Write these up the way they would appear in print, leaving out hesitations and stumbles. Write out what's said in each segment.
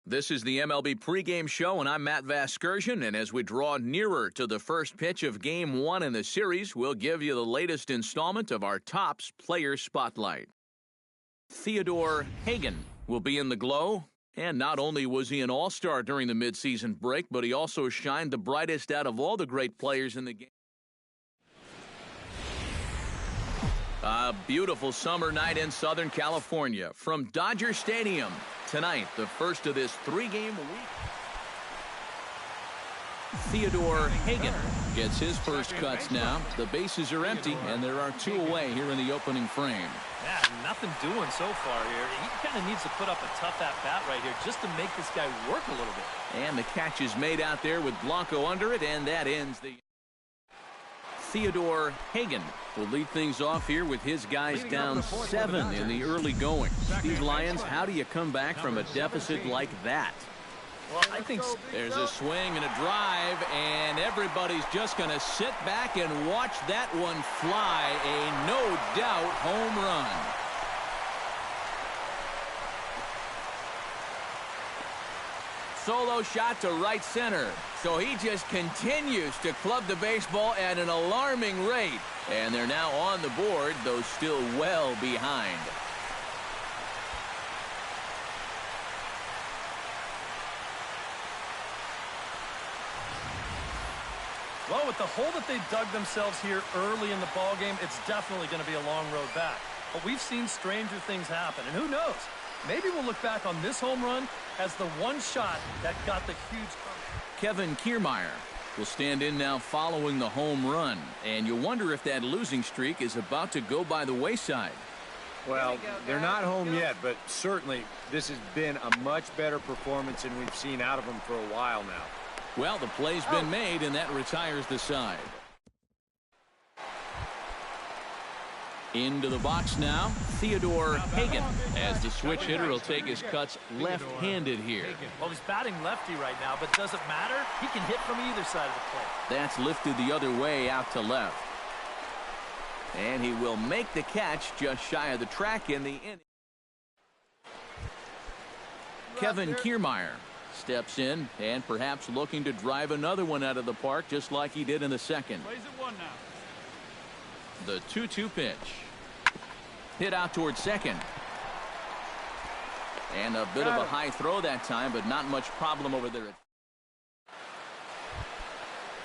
This is the MLB pregame show, and I'm Matt Vasgersian. And as we draw nearer to the first pitch of Game 1 in the series, we'll give you the latest installment of our Topps Player Spotlight. Theodore Hagan will be in the glow. And not only was he an all-star during the midseason break, but he also shined the brightest out of all the great players in the game. A beautiful summer night in Southern California from Dodger Stadium. Tonight, the first of this three-game week. Theodore Hagan gets his first cuts now. The bases are empty, and there are two away here in the opening frame. Yeah, nothing doing so far here. He kind of needs to put up a tough at-bat right here just to make this guy work a little bit. And the catch is made out there with Blanco under it, and that ends the... Theodore Hagan will lead things off here with his guys down 7 in the early going. Steve Lyons, how do you come back from a deficit like that? Well, I think there's a swing and a drive, and everybody's just going to sit back and watch that one fly. A no-doubt home run. Solo shot to right center. So he just continues to club the baseball at an alarming rate. And they're now on the board, though still well behind. Well, with the hole that they dug themselves here early in the ballgame, it's definitely going to be a long road back. But we've seen stranger things happen, and who knows? Maybe we'll look back on this home run as the one shot that got the huge comeback. Kevin Kiermaier will stand in now following the home run, and you wonder if that losing streak is about to go by the wayside. Well, they're not home yet, but certainly this has been a much better performance than we've seen out of them for a while now. Well, the play's been made, and that retires the side. Into the box now, Theodore Hagan, as the switch hitter will take his cuts left-handed here. Well, he's batting lefty right now, but does it matter? He can hit from either side of the plate. That's lifted the other way out to left. And he will make the catch just shy of the track in the inning. Kevin Kiermaier steps in and perhaps looking to drive another one out of the park just like he did in the second. Plays at 1 now. The 2-2 pitch. Hit out towards second. And a bit of a high throw that time, but not much problem over there.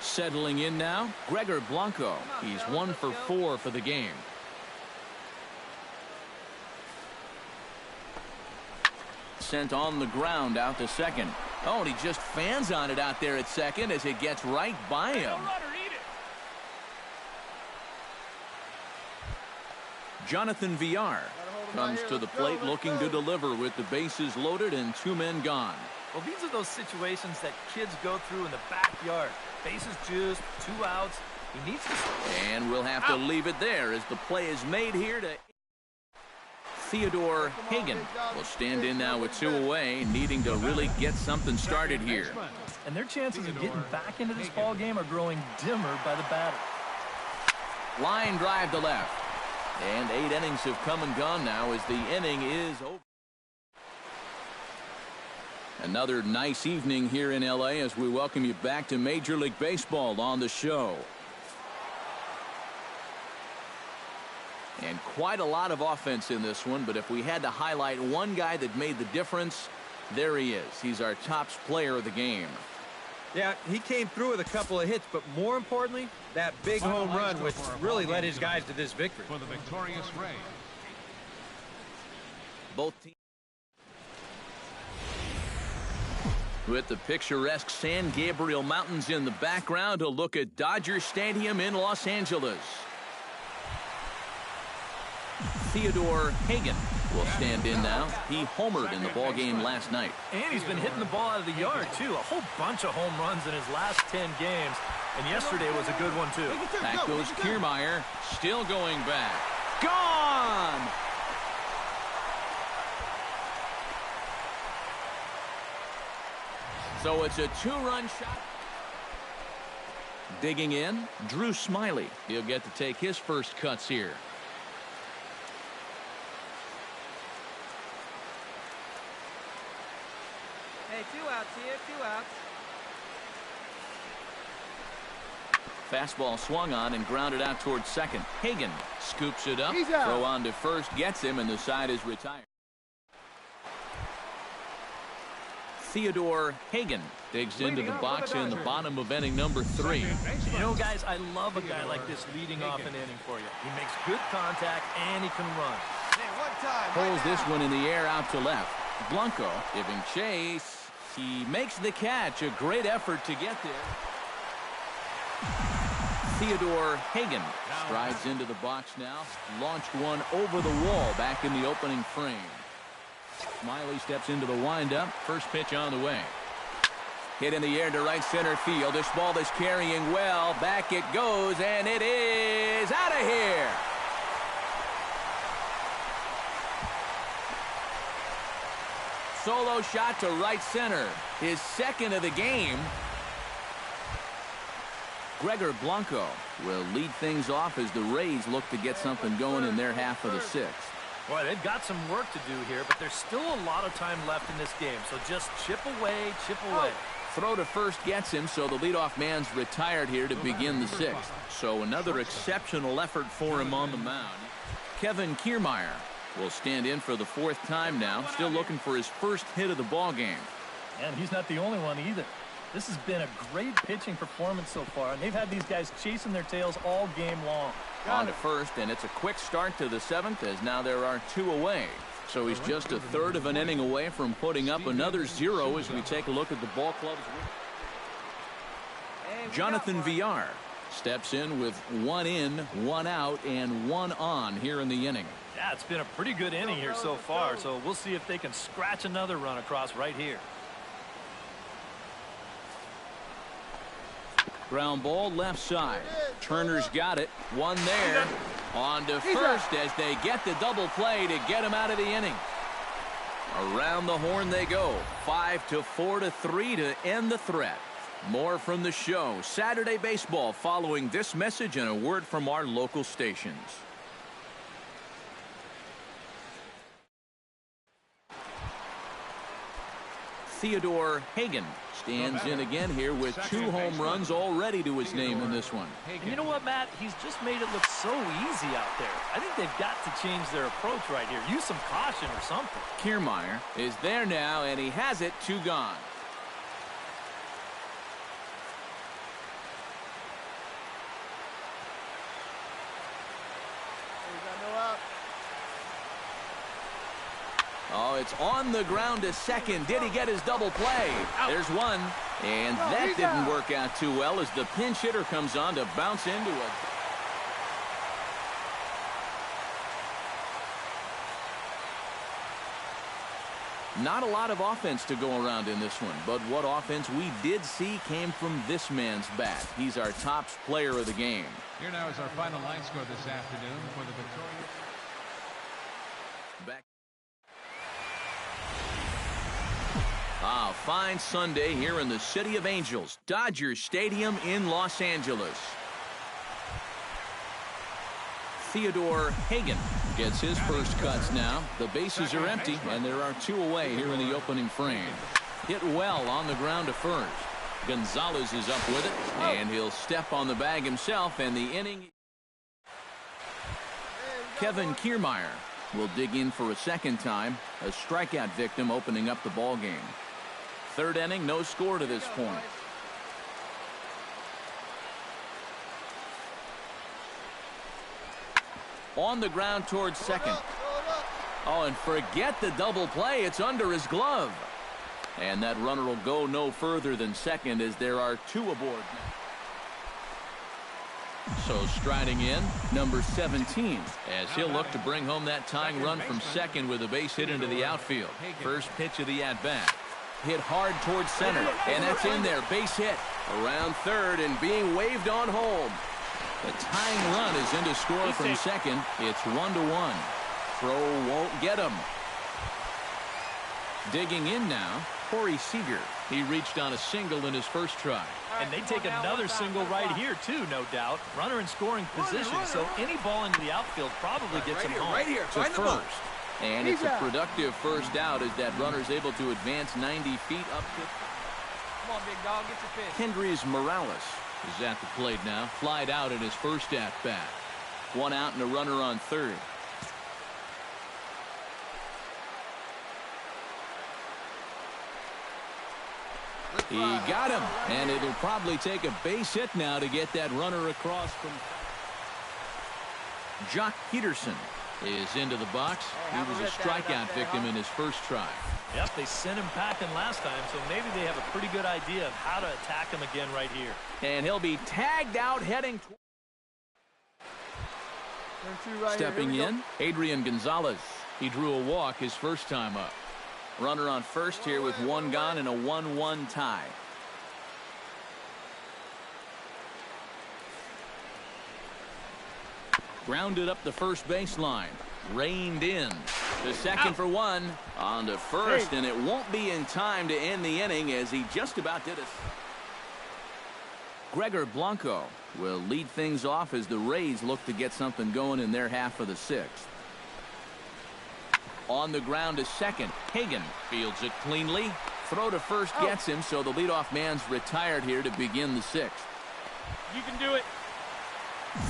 Settling in now, Gregor Blanco. He's 1 for 4 for the game. Sent on the ground out to second. Oh, and he just fans on it out there at second as it gets right by him. Jonathan Villar comes to the plate looking to deliver with the bases loaded and 2 men gone. Well, these are those situations that kids go through in the backyard. Bases juiced, 2 outs. He needs to... And we'll have to leave it there as the play is made here to... Theodore Hagan will stand in now with 2 away, needing to really get something started here. And their chances of getting back into this ball game are growing dimmer by the batter. Line drive to left. And 8 innings have come and gone now as the inning is over. Another nice evening here in L.A. as we welcome you back to Major League Baseball on the show. And quite a lot of offense in this one, but if we had to highlight one guy that made the difference, there he is. He's our Topps player of the game. Yeah, he came through with a couple of hits, but more importantly, that big home run, which really led his guys to this victory. For the victorious Ray. Both teams. With the picturesque San Gabriel Mountains in the background, a look at Dodger Stadium in Los Angeles. Theodore Hagan will stand in now. He homered in the ballgame last night. And he's been hitting the ball out of the yard, too. A whole bunch of home runs in his last 10 games. And yesterday was a good one, too. Back goes Kiermaier, still going back. Gone! So it's a 2-run shot. Digging in, Drew Smiley. He'll get to take his first cuts here. 2 outs here, 2 outs. Fastball swung on and grounded out towards second. Hagan scoops it up. Throw on to first gets him, and the side is retired. Theodore Hagan digs into the box in the bottom of inning number 3. You know, guys, I love a guy like this leading off an inning for you. He makes good contact, and he can run. Pulls this one in the air out to left. Blanco giving chase. He makes the catch. A great effort to get there. Theodore Hagan strides into the box now. Launched one over the wall back in the opening frame. Smiley steps into the windup. First pitch on the way. Hit in the air to right center field. This ball is carrying well. Back it goes, and it is out of here. Solo shot to right center. His second of the game. Gregor Blanco will lead things off as the Rays look to get something going in their half of the 6th. Boy, they've got some work to do here, but there's still a lot of time left in this game, so just chip away, chip away. Throw to first gets him, so the leadoff man's retired here to begin the 6th. So another exceptional effort for him on the mound. Kevin Kiermaier will stand in for the 4th time now, still looking for his first hit of the ball game. And he's not the only one either. This has been a great pitching performance so far, and they've had these guys chasing their tails all game long. On to first, and it's a quick start to the 7th, as now there are 2 away. So he's just a third of an inning away from putting up another 0 as we take a look at the ball club's. Jonathan Villar steps in with 1 in, 1 out, and 1 on here in the inning. Yeah, it's been a pretty good inning here so far, so we'll see if they can scratch another run across right here. Ground ball left side. Turner's got it. 1 there. On to first as they get the double play to get him out of the inning. Around the horn they go. 5-4-3 to end the threat. More from the show. Saturday Baseball following this message and a word from our local stations. Theodore Hagan stands in again here with 2 home runs already to his name in this one. And you know what, Matt? He's just made it look so easy out there. I think they've got to change their approach right here. Use some caution or something. Kiermaier is there now, and he has it. 2 gone. Oh, it's on the ground to second. Did he get his double play? There's 1. And that didn't work out too well as the pinch hitter comes on to bounce into it. Not a lot of offense to go around in this one, but what offense we did see came from this man's bat. He's our top player of the game. Here now is our final line score this afternoon for the victorious. Back. Fine Sunday here in the City of Angels, Dodger Stadium in Los Angeles. Theodore Hagan gets his first cuts now. The bases are empty, and there are 2 away here in the opening frame. Hit well on the ground to first. Gonzalez is up with it, and he'll step on the bag himself, and the inning. Kevin Kiermaier will dig in for a second time. A strikeout victim opening up the ball game. 3rd inning, no score to this point. On the ground towards second. Oh, and forget the double play. It's under his glove. And that runner will go no further than second as there are 2 aboard. So striding in, number 17, as he'll look to bring home that tying run from second with a base hit into the outfield. First pitch of the at-bat. Hit hard towards center, and that's in there. Base hit around third and being waved on home. The tying run is in to score from second. It's 1-1. Throw won't get him. Digging in now, Corey Seager. He reached on a single in his first try. And they take another single right here, too, no doubt. Runner in scoring position, so any ball into the outfield probably gets him home. Right here, To first. And it's a productive first out as that runner's able to advance 90 feet up to... Come on, big dog, get your fish. Kendrys Morales is at the plate now. Flied out in his first at-bat. One out and a runner on third. He got him, and it'll probably take a base hit now to get that runner across from... Jock Peterson is into the box. He was a strikeout victim in his first try. Yep, they sent him packing last time, so maybe they have a pretty good idea of how to attack him again right here. And he'll be tagged out heading... Stepping in, Adrian Gonzalez. He drew a walk his first time up. Runner on first here with one gone and a 1-1 tie. Grounded up the first baseline. Reined in. To second for one. On to first, and it won't be in time to end the inning as he just about did it. Gregor Blanco will lead things off as the Rays look to get something going in their half of the sixth. On the ground to second. Hagan fields it cleanly. Throw to first gets him, so the leadoff man's retired here to begin the sixth. You can do it.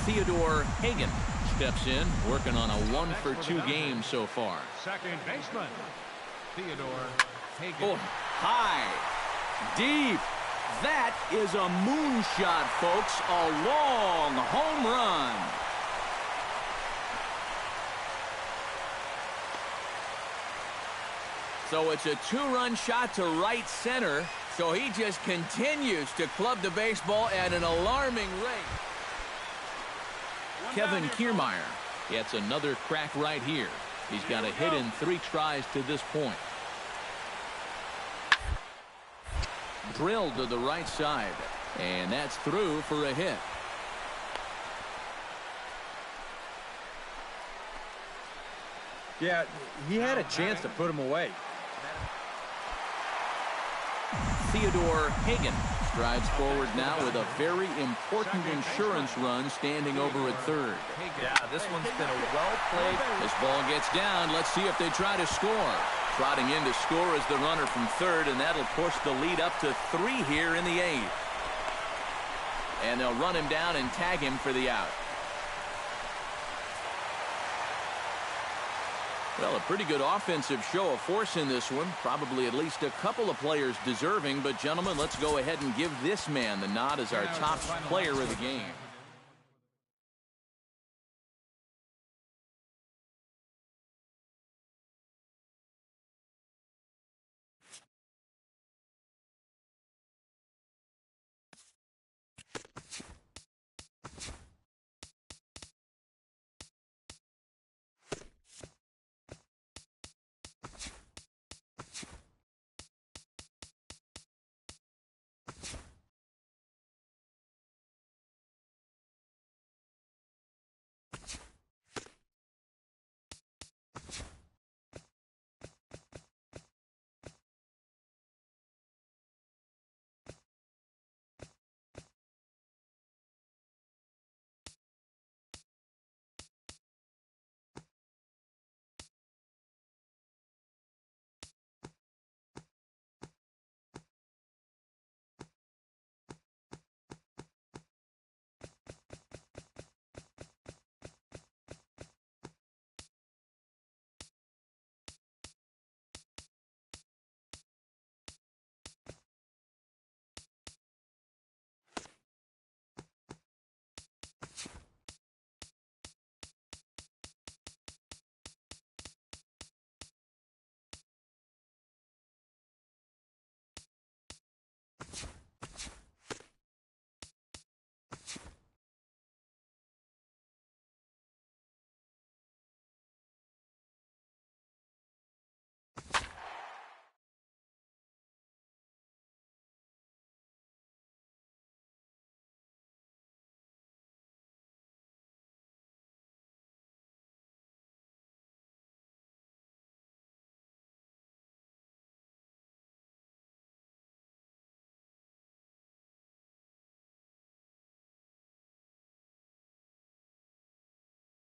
Theodore Hagan steps in, working on a 1-for-2 game so far. Second baseman, Theodore Hagan. Oh, high, deep. That is a moonshot, folks. A long home run. So it's a 2-run shot to right center. So he just continues to club the baseball at an alarming rate. Kevin Kiermaier gets another crack right here. He's got a hit in 3 tries to this point. Drilled to the right side, and that's through for a hit. Yeah, he had a chance to put him away. Theodore Hagan strides forward now with a very important insurance run standing over at third. Yeah, this one's been a well-played. This ball gets down. Let's see if they try to score. Trotting in to score is the runner from third, and that'll push the lead up to 3 here in the 8th. And they'll run him down and tag him for the out. Well, a pretty good offensive show of force in this one. Probably at least a couple of players deserving. But, gentlemen, let's go ahead and give this man the nod as our top player of the game.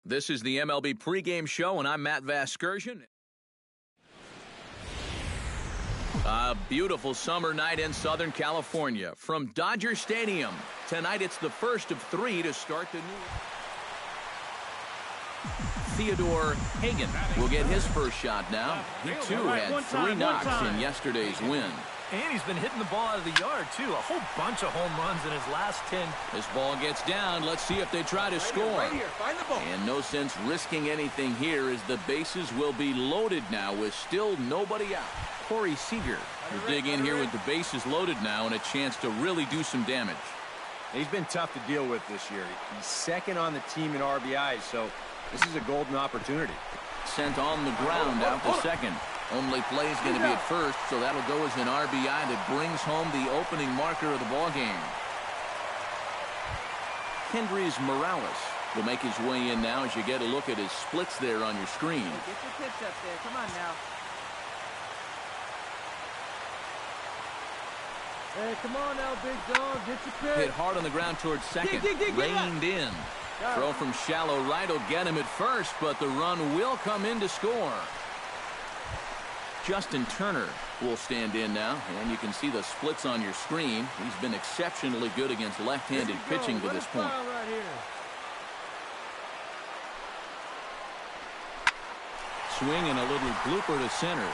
This is the MLB pregame show, and I'm Matt Vasgersian. A beautiful summer night in Southern California from Dodger Stadium. Tonight it's the first of 3 to start the new. Theodore Hagan will get his first shot now. He too had 3 knocks in yesterday's win. And he's been hitting the ball out of the yard, too. A whole bunch of home runs in his last 10. This ball gets down. Let's see if they try to score. Find the ball. And no sense risking anything here as the bases will be loaded now with still nobody out. Corey Seager will dig in here with the bases loaded now and a chance to really do some damage. He's been tough to deal with this year. He's second on the team in RBIs, so this is a golden opportunity. Sent on the ground out to second. Only play is going to be at first, so that'll go as an RBI that brings home the opening marker of the ballgame. Kendrys Morales will make his way in now as you get a look at his splits there on your screen. Get your pitch up there. Come on now. Hey, come on now, big dog. Get your pitch. Hit hard on the ground towards second. Dig, Reined in. Throw from shallow right will get him at first, but the run will come in to score. Justin Turner will stand in now, and you can see the splits on your screen. He's been exceptionally good against left-handed pitching to this point. Right here. Swing and a little blooper to center.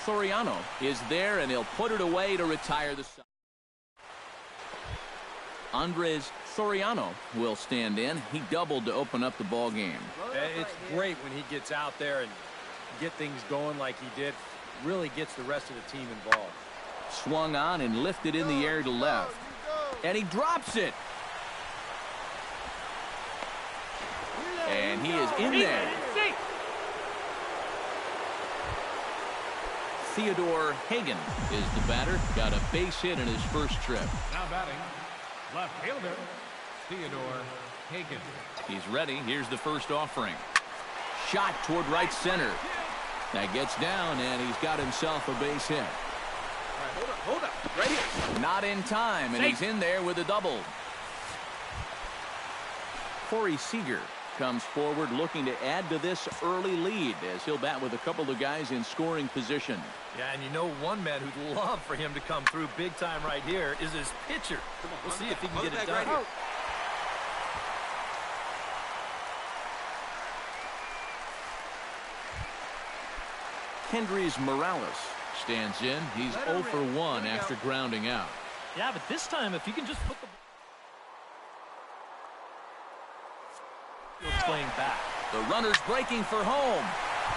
Soriano is there, and he'll put it away to retire the side. Andres Soriano will stand in. He doubled to open up the ball game. It's great when he gets out there and get things going like he did. Really gets the rest of the team involved. Swung on and lifted in the air to left. And he drops it. And he is in there. Theodore Hagan is the batter. Got a base hit in his first trip. Now batting, left fielder, Theodore Hagan. He's ready. Here's the first offering. Shot toward right center. That gets down, and he's got himself a base hit. All right, hold up. Right here. Not in time, and he's in there with a double. Corey Seager comes forward looking to add to this early lead as he'll bat with a couple of guys in scoring position. Yeah, and you know one man who'd love for him to come through big time right here is his pitcher. We'll see if he can get it done. Right Kendrys Morales stands in. He's 0 for 1 after grounding out. Yeah, but this time if you can just put the playing back. The runner's breaking for home.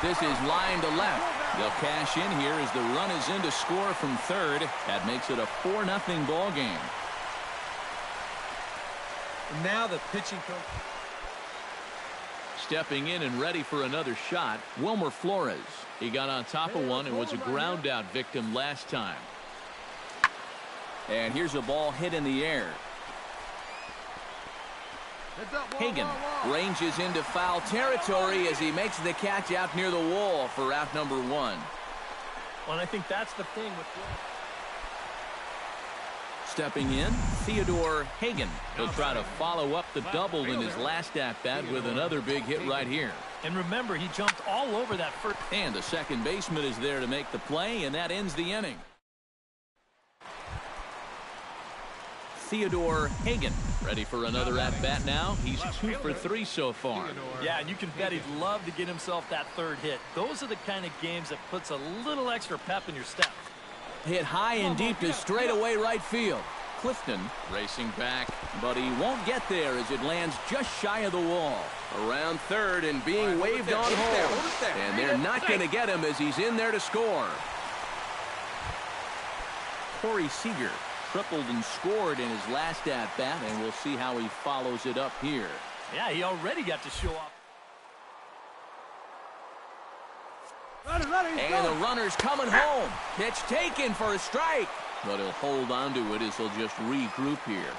This is line to left. They'll cash in here as the run is in to score from third. That makes it a 4-0 ball game. And now the pitching coach. Stepping in and ready for another shot, Wilmer Flores. He got on top of one and was a ground out victim last time. And here's a ball hit in the air. Hagan ranges into foul territory as he makes the catch out near the wall for out number 1. Well, and I think that's the thing with Stepping in, Theodore Hagan. He'll try to follow up the double in his last at-bat with another big hit right here. And remember, he jumped all over that first. And the second baseman is there to make the play, and that ends the inning. Theodore Hagan ready for another at-bat now. He's 2 for 3 so far. Yeah, and you can bet he'd love to get himself that third hit. Those are the kind of games that puts a little extra pep in your step. Hit high and deep to straightaway right field. Clifton racing back, but he won't get there as it lands just shy of the wall. Around third and being waved on home. And they're not going to get him as he's in there to score. Corey Seager tripled and scored in his last at-bat, and we'll see how he follows it up here. Yeah, he already got to show off. And the runner's coming home. Pitch taken for a strike. But he'll hold on to it as he'll just regroup here.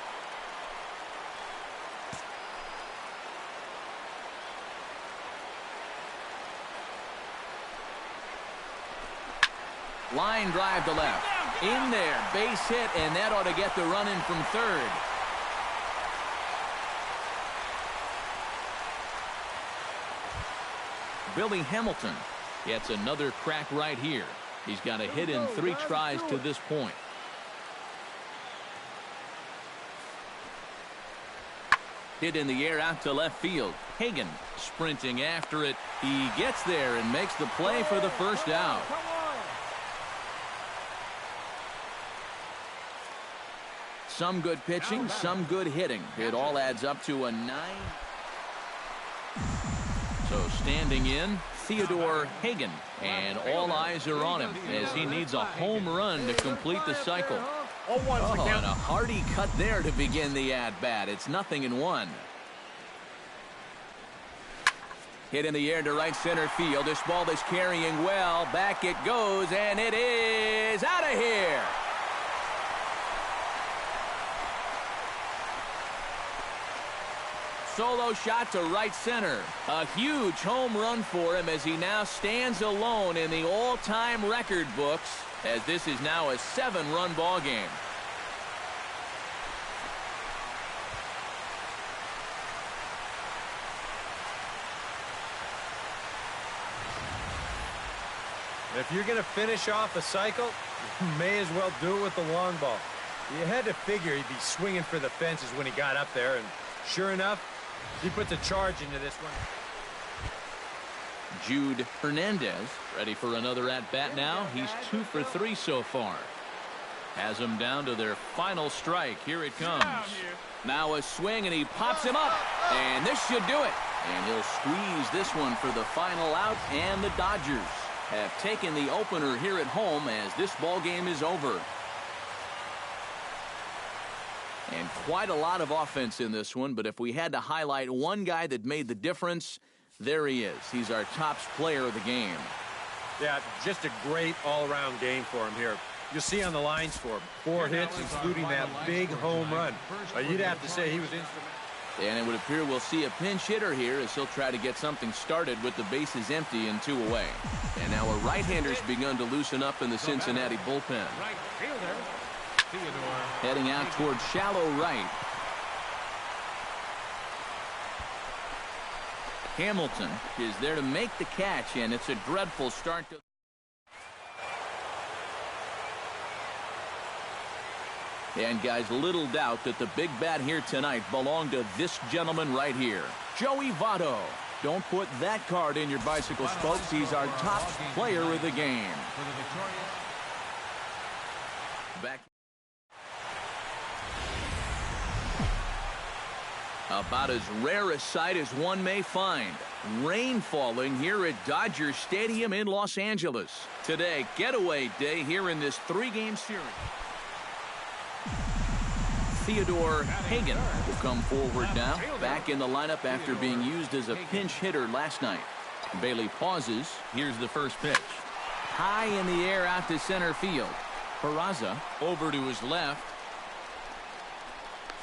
Line drive to left. In there, base hit, and that ought to get the run in from third. Billy Hamilton gets another crack right here. He's got a hit in 3 tries to this point. Hit in the air out to left field. Hagan sprinting after it. He gets there and makes the play for the first out. Some good pitching, some good hitting. It all adds up to a 9. So standing in, Theodore Hagan, and all eyes are on him as he needs a home run to complete the cycle. And a hearty cut there to begin the at-bat. It's 0-1. Hit in the air to right center field. This ball is carrying well. Back it goes, and it is out of here. Solo shot to right center. A huge home run for him as he now stands alone in the all-time record books, as this is now a 7-run ball game. If you're going to finish off a cycle, you may as well do it with the long ball. You had to figure he'd be swinging for the fences when he got up there, and sure enough, he puts a charge into this one. Jude Hernandez ready for another at-bat now. He's 2 for 3 so far. Has them down to their final strike. Here it comes. Now a swing, and he pops him up. And this should do it. And he'll squeeze this one for the final out, and the Dodgers have taken the opener here at home as this ball game is over. And quite a lot of offense in this one, but if we had to highlight one guy that made the difference, there he is. He's our top player of the game. Yeah, just a great all-around game for him here. You'll see on the lines for him. 4 hits, including that big home run. You'd have to say he was instrumental. And it would appear we'll see a pinch hitter here as he'll try to get something started with the bases empty and 2 away. And now a right-hander's begun to loosen up in the Cincinnati bullpen. Heading out towards shallow right. Hamilton is there to make the catch, and it's a dreadful start to... And guys, little doubt that the big bat here tonight belonged to this gentleman right here, Joey Votto. Don't put that card in your bicycle spokes. He's our top player of the game. Back. About as rare a sight as one may find. Rain falling here at Dodger Stadium in Los Angeles. Today, getaway day here in this 3-game series. Theodore Hagan will come forward now, back in the lineup after being used as a pinch hitter last night. Bailey pauses. Here's the first pitch. High in the air out to center field. Peraza over to his left.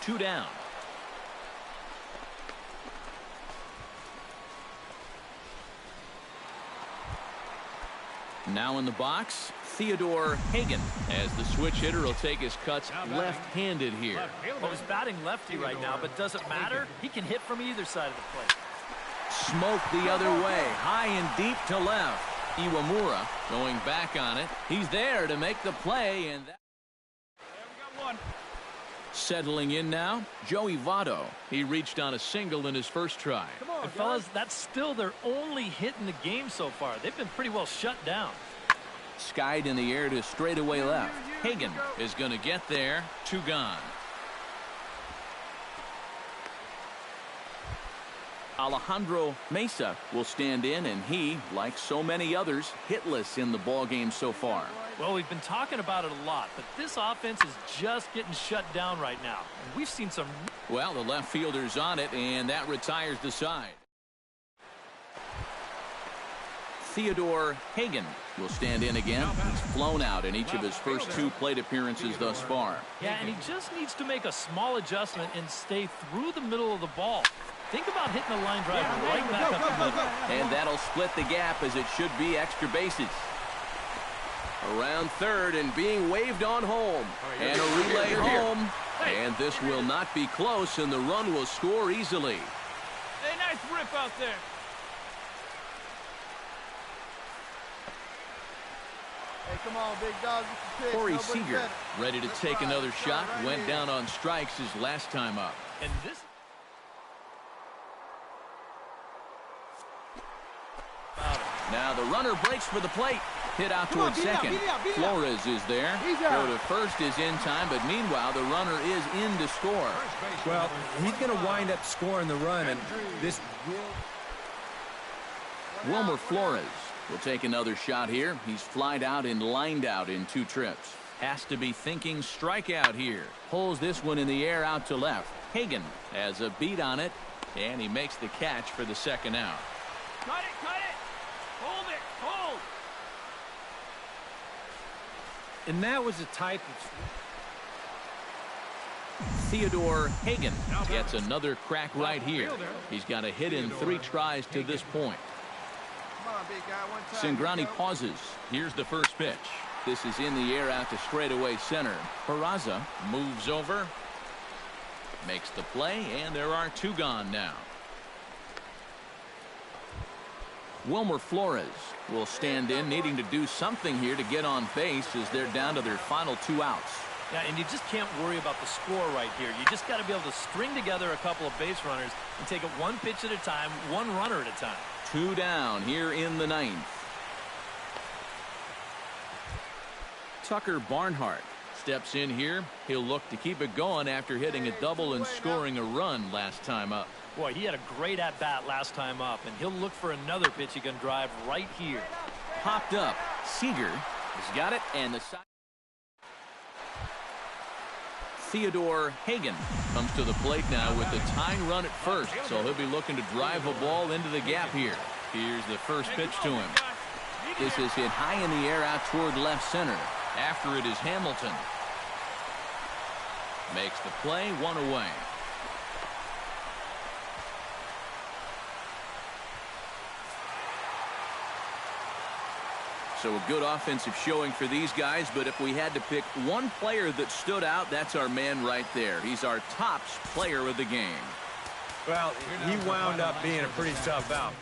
2 down. Now in the box, Theodore Hagan, as the switch hitter will take his cuts left-handed here. Well, he's batting lefty right now, but doesn't matter. He can hit from either side of the plate. Smoke the other way, high and deep to left. Iwamura going back on it. He's there to make the play, and that... There we got one. Settling in now, Joey Votto. He reached on a single in his first try. And fellas, that's still their only hit in the game so far. They've been pretty well shut down. Skied in the air to straightaway left. Hagan is going to get there. 2 gone. Alejandro Mesa will stand in, and he, like so many others, hitless in the ball game so far. Well, we've been talking about it a lot, but this offense is just getting shut down right now. And we've seen some... Well, the left fielder's on it, and that retires the side. Theodore Hagan will stand in again. He's flown out in each of his first 2 plate appearances thus far. Yeah, and he just needs to make a small adjustment and stay through the middle of the ball. Think about hitting a line drive right back up the middle. And that'll split the gap, as it should be extra bases. Around third and being waved on home. And a relay home. And this will not be close, and the run will score easily. Hey, nice rip out there. Hey, come on, big dog. Get the pitch. Corey Nobody Seager, better. ready to Let's take ride. another Let's shot. ride right Went here. down on strikes his last time up. And this... Now the runner breaks for the plate. Hit out towards second. Flores is there. Throw to first is in time, but meanwhile the runner is in to score. Well, he's going to wind up scoring the run, and this will... Wilmer Flores will take another shot here. He's flied out and lined out in 2 trips. Has to be thinking strikeout here. Pulls this one in the air out to left. Hagan has a beat on it, and he makes the catch for the second out. Cut it, cut it! Hold it, hold! And that was a type of... Theodore Hagan gets another crack right here. He's got a hit in 3 tries to this point. Come on, big guy. One time. Cingrani pauses. Here's the first pitch. This is in the air out to straightaway center. Peraza moves over, makes the play, and there are 2 gone now. Wilmer Flores will stand in, needing to do something here to get on base as they're down to their final 2 outs. Yeah, and you just can't worry about the score right here. You just got to be able to string together a couple of base runners and take it 1 pitch at a time, 1 runner at a time. 2 down here in the 9th. Tucker Barnhart steps in here. He'll look to keep it going after hitting a double and scoring a run last time up. Boy, he had a great at-bat last time up, and he'll look for another pitch he can drive right here. Popped up. Seager has got it, and the side. Theodore Hagan comes to the plate now with the tying run at first, so he'll be looking to drive a ball into the gap here. Here's the first pitch to him. This is hit high in the air out toward left center. After it is Hamilton. Makes the play, 1 away. So a good offensive showing for these guys, but if we had to pick one player that stood out, that's our man right there. He's our tops player of the game. Well, he wound up being a pretty tough out.